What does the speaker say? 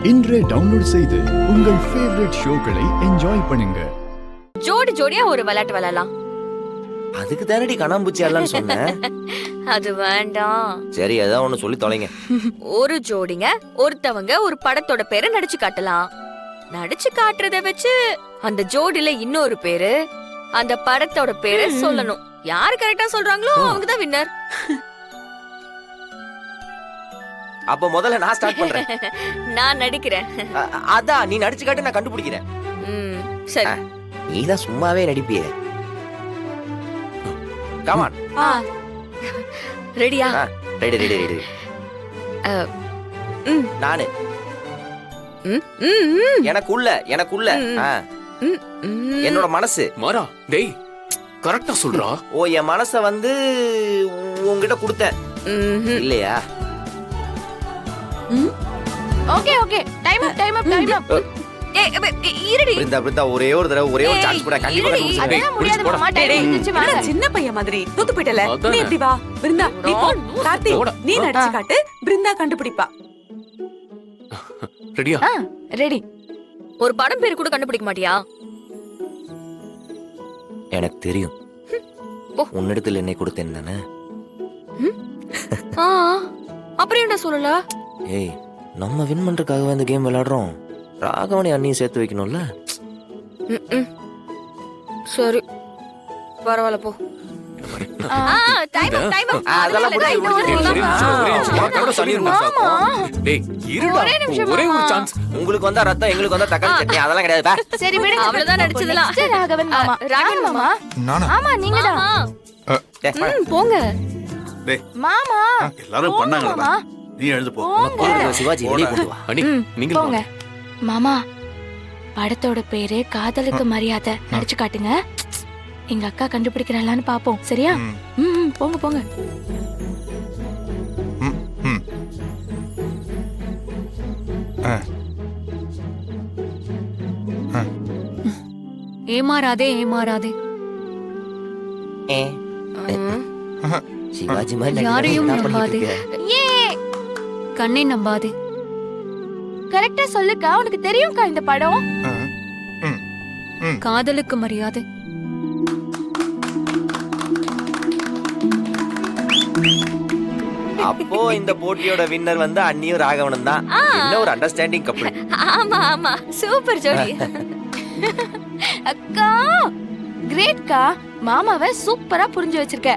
இன்றே டவுன்லோட் செய்து உங்கள் ஃபேவரட் ஷோக்களை என்ஜாய் பண்ணுங்க. ஜோடி ஜோடியா ஒரு விளையாட்டு விளையாடலாம். அதுக்கு தானடி கண்ணாம்பூச்சி எல்லாம் சொன்னேன். அது வேண்டாம். சரி ஏதாவது ஒண்ணு சொல்லி தொலைங்க. ஒரு ஜோடிங்க ஒருத்தவங்க ஒரு படத்தோட பேரை நடிச்சு காட்டலாம். நடிச்சு காட்டுறத வச்சு அந்த ஜோடியில இன்னொரு பேரு அந்த படத்தோட பேரை சொல்லணும். யாரு கரெக்டா சொல்றாங்களோ அவங்க தான் வின்னர். அப்ப முதல்ல நான் ஸ்டார்ட் பண்றேன். நான் நடிக்கிறேன். அதான் நீ நடிச்சு காட்டு, நான் கண்டுபிடிக்கிறேன். சரி. நீதான் சும்மாவே நடிப்பியே. Come on. ரெடியா? Ready ready ready. நானு எனக்குள்ள என்னோட மனசு மாறா டேய் கரெக்ட்டா சொல்றா. ஓ என் மனச வந்து உன்கிட்ட கொடுத்தேன் இல்லையா? ஓகே ஓகே டைம் அப் இருடி. பிருந்தா ஒரே ஒரு தடவை ஒரே ஒரு சான்ஸ் கூட கண்டிப்பா கண்டுபிடிச்சிடுறேன். அதான் முடியாது மாமா. டைம் இருந்துச்சு வாங்க. சின்ன பையன் மாதிரி தூத்து போயிட்டல. நீ இப்படி வா பிருந்தா. நீ போ. கார்த்திக் நீ நடிச்சு காட்டு, பிருந்தா கண்டுபிடிப்பா. ரெடியா? ரெடி. ஒரு படம் பேரு கூட கண்டுபிடிக்க மாட்டியா? எனக்கு தெரியும். உன்னிடத்தில் என்னை கொடுத்தேன் தானே. அப்புறம் என்ன சொல்லல? ஏய் நம்ம வின் பண்றதுக்காக இந்த கேம் விளையாடுறோம். ராகவனை அண்ணியும் சேர்த்து வைக்கணும்ல. சரி பரவாயில்ல போ. ஒரே ஒரு சான்ஸ். உங்களுக்கு வந்தா ரத்தம், எங்களுக்கு வந்தா தக்காளி சட்னி, அதெல்லாம் கிடையாது. சரி விடுங்க, அவ்வளவுதான் நடிச்சதெல்லாம். ராகவன் மாமா. ராகவன் மாமா. ஆமா நீங்க தான். போங்க மாமா. எல்லாரும் பண்ணாங்கடா. நீ எழுந்து போ. சிவாஜி வெளிய கொண்டு வா. அண்ணி நீங்க போங்க. மாமா படத்தோட பேரு காதலுக்கு மரியாதை. நடிச்சு காட்டுங்க. எங்க அக்கா கண்டுபிடிக்கிறாளான்னு பாப்போம். சரியா? போங்க போங்க. ஏமாறாதே ஏமாறாதே. சிவாஜி மாதிரி யாரையும் நம்பாதே. கண்ணை நம்பாதே. கரெக்டா சொல்லுக்கா. உனக்கு தெரியும்க்கா இந்த படம். காதலுக்கு மரியாதை. அப்போ இந்த போட்டியோட வின்னர் வந்து அண்ணியும் ராகவனும் தான். என்ன ஒரு அண்டர்ஸ்டாண்டிங் கப்பிள். ஆமா ஆமா சூப்பர் ஜோடி. அக்கா கிரேட்க்கா. மாமாவை சூப்பரா புரிஞ்சு வச்சிருக்க.